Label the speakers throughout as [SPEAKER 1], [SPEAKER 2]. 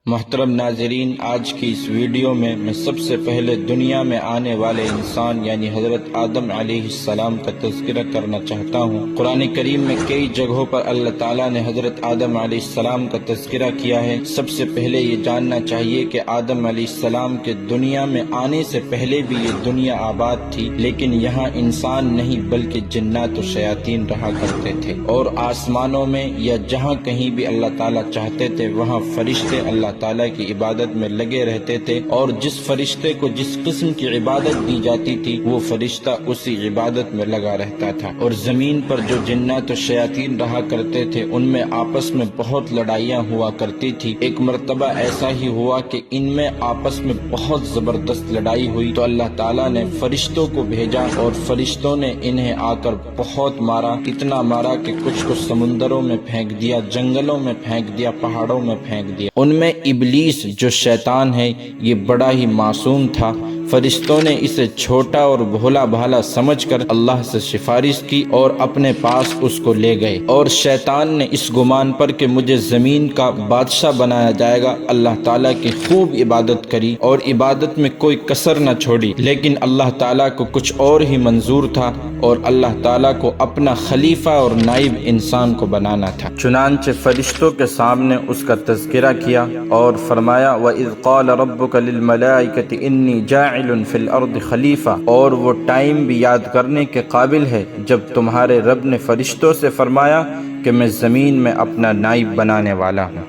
[SPEAKER 1] محترم ناظرین، آج کی اس ویڈیو میں سب سے پہلے دنیا میں آنے والے انسان یعنی حضرت آدم علیہ السلام کا تذکرہ کرنا چاہتا ہوں۔ قرآن کریم میں کئی جگہوں پر اللہ تعالیٰ نے حضرت آدم علیہ السلام کا تذکرہ کیا ہے۔ سب سے پہلے یہ جاننا چاہیے کہ آدم علیہ السلام کے دنیا میں آنے سے پہلے بھی یہ دنیا آباد تھی، لیکن یہاں انسان نہیں بلکہ جنات و شیاطین رہا کرتے تھے، اور آسمانوں میں یا جہاں کہیں بھی اللہ تعالیٰ چاہتے تھے وہاں فرشتے اللہ تعالیٰ کی عبادت میں لگے رہتے تھے، اور جس فرشتے کو جس قسم کی عبادت دی جاتی تھی وہ فرشتہ اسی عبادت میں لگا رہتا تھا۔ اور زمین پر جو جنات و شیاطین رہا کرتے تھے ان میں آپس میں بہت لڑائیاں ہوا کرتی تھی۔ ایک مرتبہ ایسا ہی ہوا کہ ان میں آپس میں بہت زبردست لڑائی ہوئی، تو اللہ تعالیٰ نے فرشتوں کو بھیجا اور فرشتوں نے انہیں آ کر بہت مارا، اتنا مارا کہ کچھ کو سمندروں میں پھینک دیا، جنگلوں میں پھینک دیا، پہاڑوں میں پھینک دیا۔ ان میں ابلیس جو شیطان ہے یہ بڑا ہی معصوم تھا۔ فرشتوں نے اسے چھوٹا اور بھولا بھالا سمجھ کر اللہ سے سفارش کی اور اپنے پاس اس کو لے گئے، اور شیطان نے اس گمان پر کہ مجھے زمین کا بادشاہ بنایا جائے گا اللہ تعالیٰ کی خوب عبادت کری اور عبادت میں کوئی کسر نہ چھوڑی، لیکن اللہ تعالیٰ کو کچھ اور ہی منظور تھا، اور اللہ تعالیٰ کو اپنا خلیفہ اور نائب انسان کو بنانا تھا۔ چنانچہ فرشتوں کے سامنے اس کا تذکرہ کیا اور فرمایا وَإِذْ قَالَ رَبُّكَ لِلْمَلَائِكَةِ إِنِّي جَاعِلٌ فِي الْأَرْضِ خلیفہ، اور وہ ٹائم بھی یاد کرنے کے قابل ہے جب تمہارے رب نے فرشتوں سے فرمایا کہ میں زمین میں اپنا نائب بنانے والا ہوں۔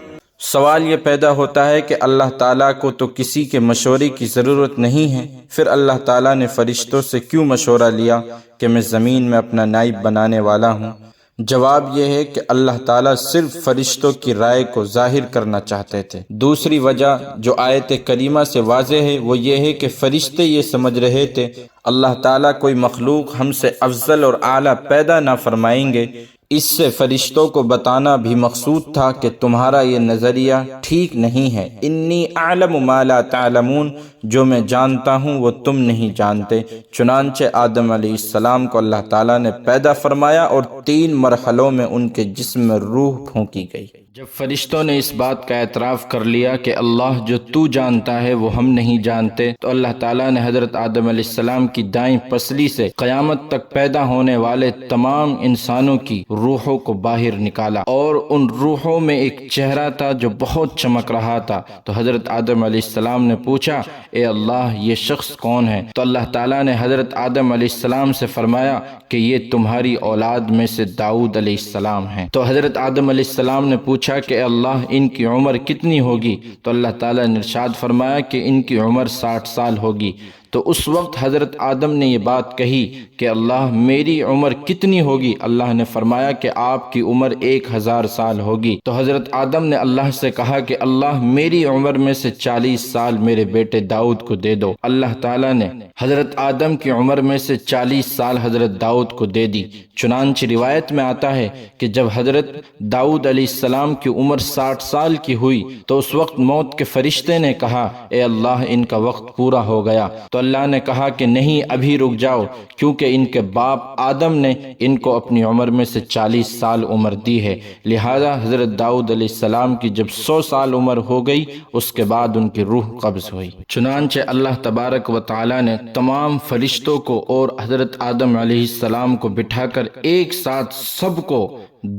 [SPEAKER 1] سوال یہ پیدا ہوتا ہے کہ اللہ تعالیٰ کو تو کسی کے مشورے کی ضرورت نہیں ہے، پھر اللہ تعالیٰ نے فرشتوں سے کیوں مشورہ لیا کہ میں زمین میں اپنا نائب بنانے والا ہوں؟ جواب یہ ہے کہ اللہ تعالیٰ صرف فرشتوں کی رائے کو ظاہر کرنا چاہتے تھے۔ دوسری وجہ جو آیت کریمہ سے واضح ہے وہ یہ ہے کہ فرشتے یہ سمجھ رہے تھے اللہ تعالیٰ کوئی مخلوق ہم سے افضل اور اعلیٰ پیدا نہ فرمائیں گے۔ اس سے فرشتوں کو بتانا بھی مقصود تھا کہ تمہارا یہ نظریہ ٹھیک نہیں ہے۔ انی اعلم ما لا تعلمون، جو میں جانتا ہوں وہ تم نہیں جانتے۔ چنانچہ آدم علیہ السلام کو اللہ تعالیٰ نے پیدا فرمایا اور 3 مرحلوں میں ان کے جسم میں روح پھونکی گئی۔ جب فرشتوں نے اس بات کا اعتراف کر لیا کہ اللہ جو تو جانتا ہے وہ ہم نہیں جانتے، تو اللہ تعالیٰ نے حضرت آدم علیہ السلام کی دائیں پسلی سے قیامت تک پیدا ہونے والے تمام انسانوں کی روحوں کو باہر نکالا، اور ان روحوں میں ایک چہرہ تھا جو بہت چمک رہا تھا۔ تو حضرت آدم علیہ السلام نے پوچھا اے اللہ یہ شخص کون ہے؟ تو اللہ تعالیٰ نے حضرت آدم علیہ السلام سے فرمایا کہ یہ تمہاری اولاد میں سے داؤد علیہ السلام ہیں۔ تو حضرت آدم علیہ السلام نے پوچھا کہ اللہ ان کی عمر کتنی ہوگی؟ تو اللہ تعالیٰ نے ارشاد فرمایا کہ ان کی عمر 60 سال ہوگی۔ تو اس وقت حضرت آدم نے یہ بات کہی کہ اللہ میری عمر کتنی ہوگی؟ اللہ نے فرمایا کہ آپ کی عمر 1000 سال ہوگی۔ تو حضرت آدم نے اللہ سے کہا کہ اللہ میری عمر میں سے 40 سال میرے بیٹے داؤد کو دے دو۔ اللہ تعالیٰ نے حضرت آدم کی عمر میں سے 40 سال حضرت داؤد کو دے دی۔ چنانچہ روایت میں آتا ہے کہ جب حضرت داؤد علیہ السلام کی عمر 60 سال کی ہوئی تو اس وقت موت کے فرشتے نے کہا اے اللہ ان کا وقت پورا ہو گیا۔ تو اللہ نے کہا کہ نہیں ابھی رک جاؤ، کیونکہ ان کے باپ آدم نے ان کو اپنی عمر میں سے 40 سال عمر دی ہے، لہذا حضرت داؤد علیہ السلام کی جب 100 سال عمر ہو گئی اس کے بعد ان کی روح قبض ہوئی۔ چنانچہ اللہ تبارک و تعالی نے تمام فرشتوں کو اور حضرت آدم علیہ السلام کو بٹھا کر ایک ساتھ سب کو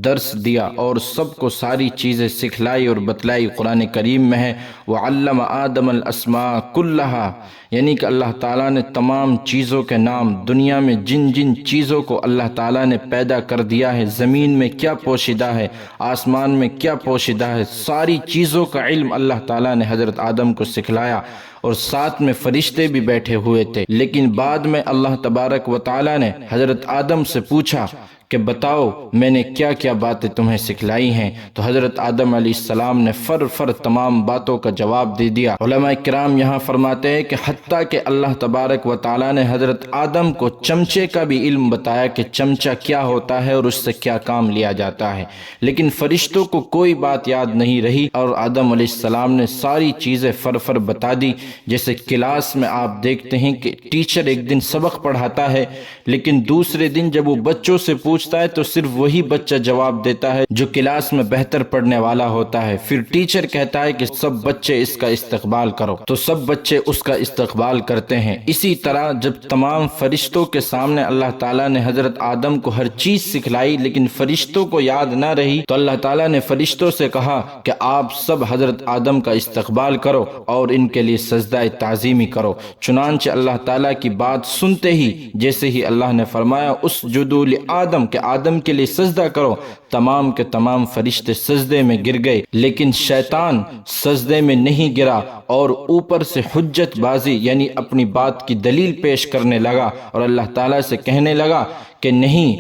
[SPEAKER 1] درس دیا اور سب کو ساری چیزیں سکھلائی اور بتلائی۔ قرآن کریم میں ہے وَعَلَّمَ آدَمَ الْأَسْمَاءَ كُلَّهَا، یعنی کہ اللہ تعالیٰ نے تمام چیزوں کے نام، دنیا میں جن جن چیزوں کو اللہ تعالیٰ نے پیدا کر دیا ہے، زمین میں کیا پوشیدہ ہے، آسمان میں کیا پوشیدہ ہے، ساری چیزوں کا علم اللہ تعالیٰ نے حضرت آدم کو سکھلایا، اور ساتھ میں فرشتے بھی بیٹھے ہوئے تھے۔ لیکن بعد میں اللہ تبارک و تعالیٰ نے حضرت آدم سے پوچھا کہ بتاؤ میں نے کیا کیا باتیں تمہیں سکھلائی ہیں؟ تو حضرت آدم علیہ السلام نے فر تمام باتوں کا جواب دے دیا۔ علماء کرام یہاں فرماتے ہیں کہ حتیٰ کہ اللہ تبارک و تعالیٰ نے حضرت آدم کو چمچے کا بھی علم بتایا کہ چمچہ کیا ہوتا ہے اور اس سے کیا کام لیا جاتا ہے، لیکن فرشتوں کو کوئی بات یاد نہیں رہی اور آدم علیہ السلام نے ساری چیزیں فر بتا دی۔ جیسے کلاس میں آپ دیکھتے ہیں کہ ٹیچر ایک دن سبق پڑھاتا ہے، لیکن دوسرے دن جب وہ بچوں سے پوچھتا ہے تو صرف وہی بچہ جواب دیتا ہے جو کلاس میں بہتر پڑھنے والا ہوتا ہے۔ پھر ٹیچر کہتا ہے کہ سب بچے اس کا استقبال کرو، تو سب بچے اس کا استقبال کرتے ہیں۔ اسی طرح جب تمام فرشتوں کے سامنے اللہ تعالیٰ نے حضرت آدم کو ہر چیز سکھلائی لیکن فرشتوں کو یاد نہ رہی، تو اللہ تعالیٰ نے فرشتوں سے کہا کہ آپ سب حضرت آدم کا استقبال کرو اور ان کے لیے سجدہ تعظیمی کرو۔ چنانچہ اللہ تعالیٰ کی بات سنتے ہی جیسے ہی اللہ نے فرمایا اسجدوا لآدم کہ آدم کے لیے سجدہ کرو، تمام کے تمام فرشتے سجدے میں گر گئے، لیکن شیطان سجدے میں نہیں گرا اور اوپر سے حجت بازی یعنی اپنی بات کی دلیل پیش کرنے لگا اور اللہ تعالیٰ سے کہنے لگا کہ نہیں،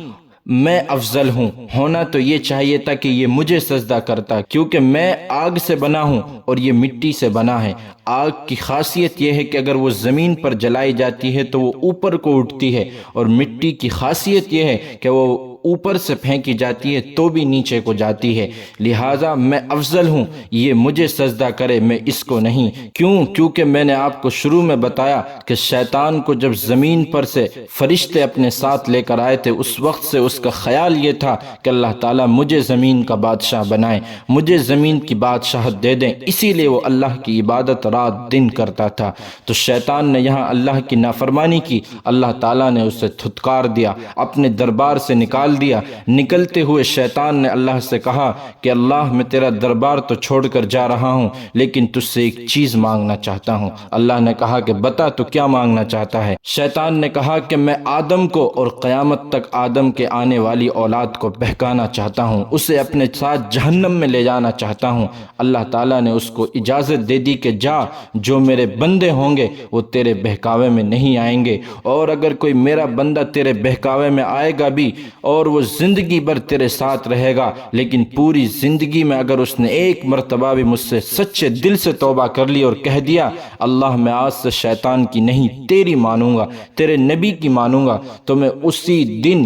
[SPEAKER 1] میں افضل ہوں، ہونا تو یہ چاہیے تھا کہ یہ مجھے سجدہ کرتا، کیونکہ میں آگ سے بنا ہوں اور یہ مٹی سے بنا ہے۔ آگ کی خاصیت یہ ہے کہ اگر وہ زمین پر جلائی جاتی ہے تو وہ اوپر کو اٹھتی ہے، اور مٹی کی خاصیت یہ ہے کہ وہ اوپر سے پھینکی جاتی ہے تو بھی نیچے کو جاتی ہے، لہٰذا میں افضل ہوں، یہ مجھے سجدہ کرے، میں اس کو نہیں۔ کیونکہ میں نے آپ کو شروع میں بتایا کہ شیطان کو جب زمین پر سے فرشتے اپنے ساتھ لے کر آئے تھے اس وقت سے اس کا خیال یہ تھا کہ اللہ تعالیٰ مجھے زمین کا بادشاہ بنائے، مجھے زمین کی بادشاہت دے دیں، اسی لیے وہ اللہ کی عبادت رات دن کرتا تھا۔ تو شیطان نے یہاں اللہ کی نافرمانی کی، اللہ تعالیٰ نے اسے دھتکار دیا، اپنے دربار سے نکال دیا۔ نکلتے ہوئے شیطان نے اللہ سے کہا کہ اللہ میں تیرا دربار تو چھوڑ کر جا رہا ہوں لیکن تجھ سے ایک چیز مانگنا چاہتا ہوں۔ اللہ نے کہا کہ بتا تو کیا مانگنا چاہتا ہے؟ شیطان نے کہا کہ میں آدم کو اور قیامت تک آدم کے آنے والی اولاد کو بہکانا چاہتا ہوں، اسے اپنے ساتھ جہنم میں لے جانا چاہتا ہوں۔ اللہ تعالیٰ نے اس کو اجازت دے دی کہ جا، جو میرے بندے ہوں گے وہ تیرے بہکاوے میں نہیں آئیں گے، اور اگر کوئی میرا بندہ تیرے بہکاوے میں آئے گا بھی اور وہ زندگی بھر تیرے ساتھ رہے گا، لیکن پوری زندگی میں اگر اس نے ایک مرتبہ بھی مجھ سے سچے دل سے توبہ کر لی اور کہہ دیا اللہ میں آج سے شیطان کی نہیں تیری مانوں گا، تیرے نبی کی مانوں گا، تو میں اسی دن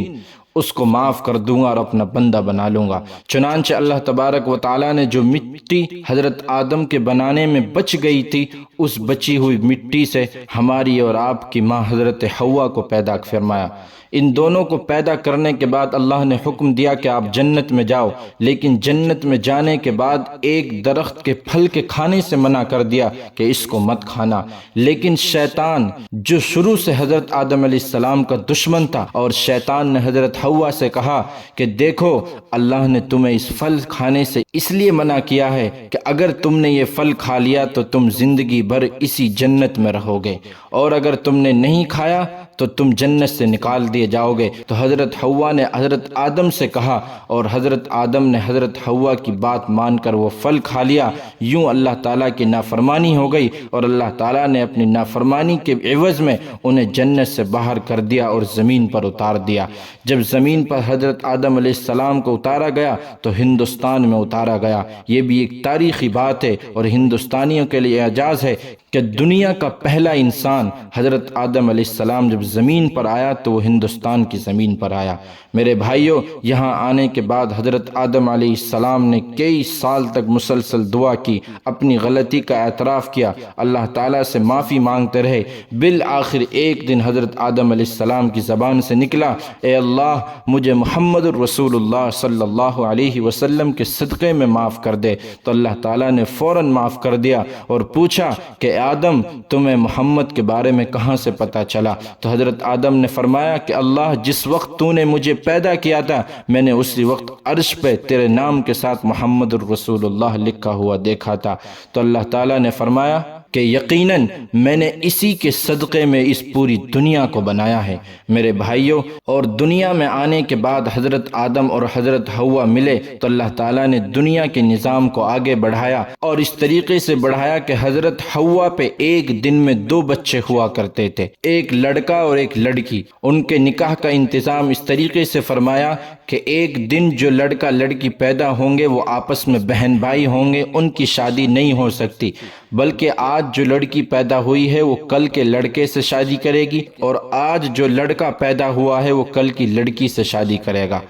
[SPEAKER 1] اس کو معاف کر دوں گا اور اپنا بندہ بنا لوں گا۔ چنانچہ اللہ تبارک و تعالیٰ نے جو مٹی حضرت آدم کے بنانے میں بچ گئی تھی، اس بچی ہوئی مٹی سے ہماری اور آپ کی ماں حضرت حوا کو پیدا فرمایا۔ ان دونوں کو پیدا کرنے کے بعد اللہ نے حکم دیا کہ آپ جنت میں جاؤ، لیکن جنت میں جانے کے بعد ایک درخت کے پھل کے کھانے سے منع کر دیا کہ اس کو مت کھانا۔ لیکن شیطان جو شروع سے حضرت آدم علیہ السلام کا دشمن تھا، اور شیطان نے حضرت حوا سے کہا کہ دیکھو اللہ نے تمہیں اس پھل کھانے سے اس لیے منع کیا ہے کہ اگر تم نے یہ پھل کھا لیا تو تم زندگی بھر اسی جنت میں رہو گے، اور اگر تم نے نہیں کھایا تو تم جنت سے نکال دیے جاؤ گے۔ تو حضرت حوا نے حضرت آدم سے کہا اور حضرت آدم نے حضرت حوا کی بات مان کر وہ پھل کھا لیا۔ یوں اللہ تعالیٰ کی نافرمانی ہو گئی اور اللہ تعالیٰ نے اپنی نافرمانی کے عوض میں انہیں جنت سے باہر کر دیا اور زمین پر اتار دیا۔ جب زمین پر حضرت آدم علیہ السلام کو اتارا گیا تو ہندوستان میں اتارا گیا۔ یہ بھی ایک تاریخی بات ہے اور ہندوستانیوں کے لیے اعزاز ہے کہ دنیا کا پہلا انسان حضرت آدم علیہ السلام جب زمین پر آیا تو وہ ہندوستان کی زمین پر آیا۔ میرے بھائیوں، یہاں آنے کے بعد حضرت آدم علیہ السلام نے کئی سال تک مسلسل دعا کی، اپنی غلطی کا اعتراف کیا، اللہ تعالیٰ سے معافی مانگتے رہے۔ بالآخر ایک دن حضرت آدم علیہ السلام کی زبان سے نکلا، اے اللہ مجھے محمد الرسول اللہ صلی اللہ علیہ وسلم کے صدقے میں معاف کر دے۔ تو اللہ تعالیٰ نے فوراً معاف کر دیا اور پوچھا کہ آدم تمہیں محمد کے بارے میں کہاں سے پتہ چلا؟ تو حضرت آدم نے فرمایا کہ اللہ جس وقت تو نے مجھے پیدا کیا تھا میں نے اسی وقت عرش پہ تیرے نام کے ساتھ محمد الرسول اللہ لکھا ہوا دیکھا تھا۔ تو اللہ تعالیٰ نے فرمایا کہ یقیناً میں نے اسی کے صدقے میں اس پوری دنیا کو بنایا ہے۔ میرے بھائیوں، اور دنیا میں آنے کے بعد حضرت آدم اور حضرت حوا ملے تو اللہ تعالیٰ نے دنیا کے نظام کو آگے بڑھایا اور اس طریقے سے بڑھایا کہ حضرت حوا پہ ایک دن میں 2 بچے ہوا کرتے تھے، ایک لڑکا اور ایک لڑکی۔ ان کے نکاح کا انتظام اس طریقے سے فرمایا کہ ایک دن جو لڑکا لڑکی پیدا ہوں گے وہ آپس میں بہن بھائی ہوں گے، ان کی شادی نہیں ہو سکتی، بلکہ آج جو لڑکی پیدا ہوئی ہے وہ کل کے لڑکے سے شادی کرے گی، اور آج جو لڑکا پیدا ہوا ہے وہ کل کی لڑکی سے شادی کرے گا۔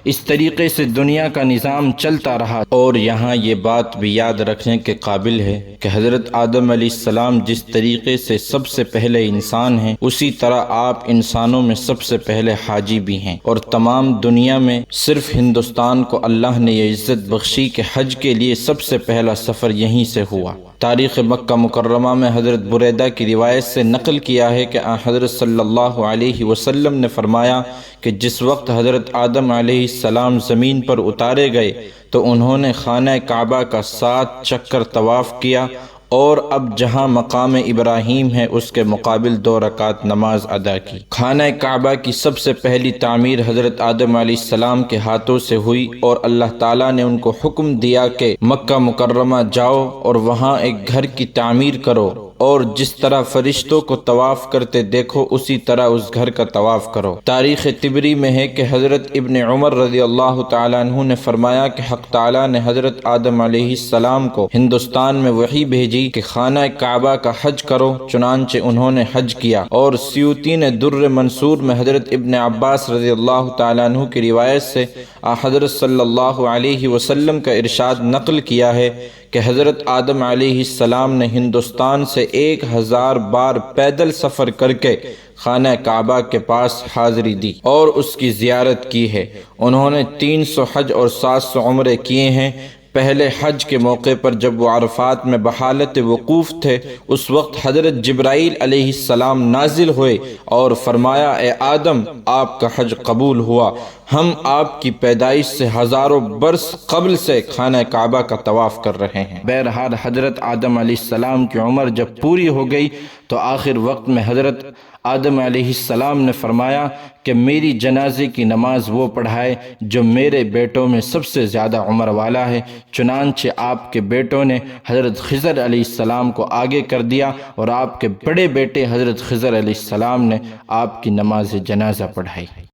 [SPEAKER 1] اس طریقے سے دنیا کا نظام چلتا رہا۔ اور یہاں یہ بات بھی یاد رکھنے کے قابل ہے کہ حضرت آدم علیہ السلام جس طریقے سے سب سے پہلے انسان ہیں، اسی طرح آپ انسانوں میں سب سے پہلے حاجی بھی ہیں، اور تمام دنیا میں صرف ہندوستان کو اللہ نے یہ عزت بخشی کہ حج کے لیے سب سے پہلا سفر یہیں سے ہوا۔ تاریخ مکہ مکرمہ میں حضرت بریدہ کی روایت سے نقل کیا ہے کہ حضرت صلی اللہ علیہ وسلم نے فرمایا کہ جس وقت حضرت آدم علیہ السلام زمین پر اتارے گئے تو انہوں نے خانہ کعبہ کا 7 چکر طواف کیا، اور اب جہاں مقام ابراہیم ہے اس کے مقابل 2 رکعت نماز ادا کی۔ خانہ کعبہ کی سب سے پہلی تعمیر حضرت آدم علیہ السلام کے ہاتھوں سے ہوئی، اور اللہ تعالیٰ نے ان کو حکم دیا کہ مکہ مکرمہ جاؤ اور وہاں ایک گھر کی تعمیر کرو، اور جس طرح فرشتوں کو طواف کرتے دیکھو اسی طرح اس گھر کا طواف کرو۔ تاریخ طبری میں ہے کہ حضرت ابن عمر رضی اللہ تعالیٰ عنہ نے فرمایا کہ حق تعالیٰ نے حضرت آدم علیہ السلام کو ہندوستان میں وحی بھیجی کہ خانہ کعبہ کا حج کرو، چنانچہ انہوں نے حج کیا۔ اور سیوطی نے در منصور میں حضرت ابن عباس رضی اللہ تعالیٰ عنہ کی روایت سے حضرت صلی اللہ علیہ وسلم کا ارشاد نقل کیا ہے کہ حضرت آدم علیہ السلام نے ہندوستان سے 1000 بار پیدل سفر کر کے خانہ کعبہ کے پاس حاضری دی اور اس کی زیارت کی ہے۔ انہوں نے 300 حج اور 700 عمرے کیے ہیں۔ پہلے حج کے موقع پر جب وہ عرفات میں بحالت وقوف تھے، اس وقت حضرت جبرائیل علیہ السلام نازل ہوئے اور فرمایا، اے آدم، آپ کا حج قبول ہوا، ہم آپ کی پیدائش سے ہزاروں برس قبل سے خانہ کعبہ کا طواف کر رہے ہیں۔ بہرحال حضرت آدم علیہ السلام کی عمر جب پوری ہو گئی تو آخر وقت میں حضرت آدم علیہ السلام نے فرمایا کہ میری جنازے کی نماز وہ پڑھائے جو میرے بیٹوں میں سب سے زیادہ عمر والا ہے۔ چنانچہ آپ کے بیٹوں نے حضرت خضر علیہ السلام کو آگے کر دیا، اور آپ کے بڑے بیٹے حضرت خضر علیہ السلام نے آپ کی نماز جنازہ پڑھائی۔